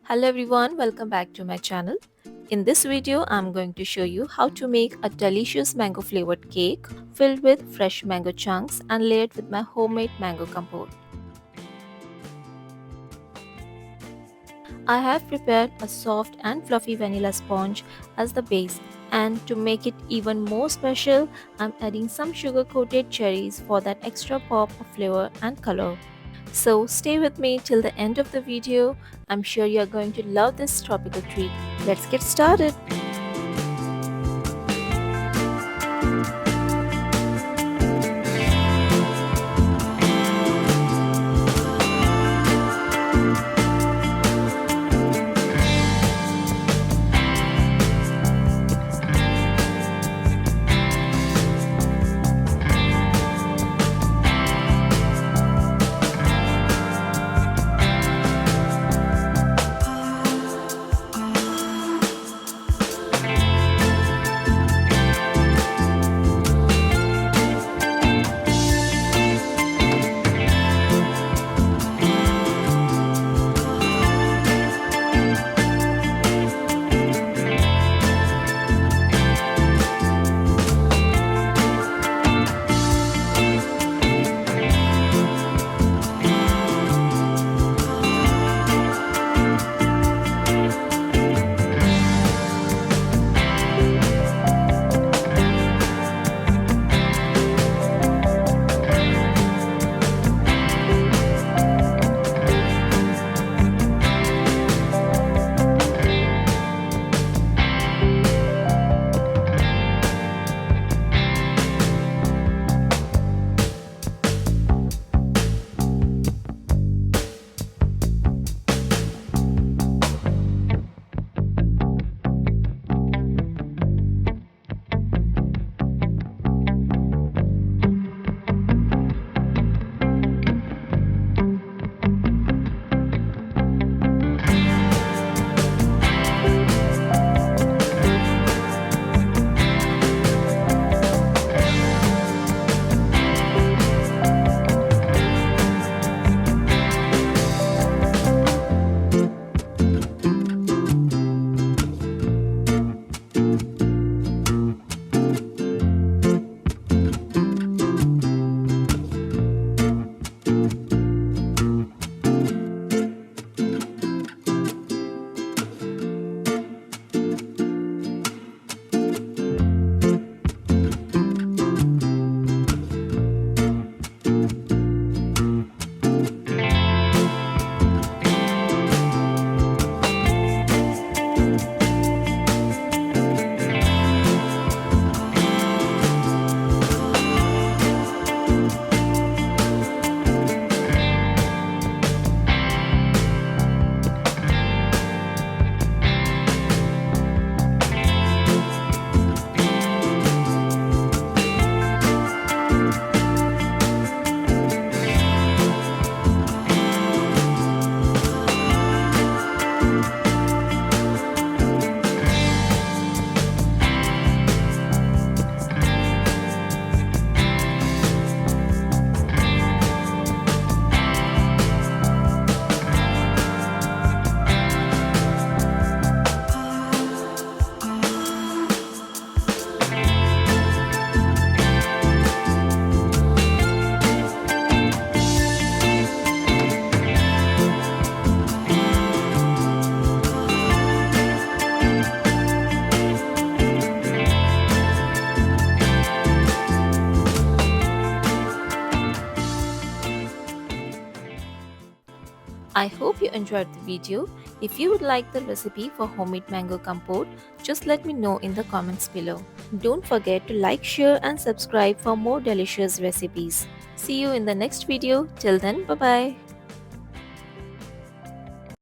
Hello everyone, welcome back to my channel. In this video, I'm going to show you how to make a delicious mango flavored cake filled with fresh mango chunks and layered with my homemade mango compote. I have prepared a soft and fluffy vanilla sponge as the base, and to make it even more special, I'm adding some sugar coated cherries for that extra pop of flavor and color. So stay with me till the end of the video. I'm sure you're going to love this tropical treat. Let's get started. I hope you enjoyed the video. If you would like the recipe for homemade mango compote, just let me know in the comments below. Don't forget to like, share and subscribe for more delicious recipes. See you in the next video. Till then, bye bye.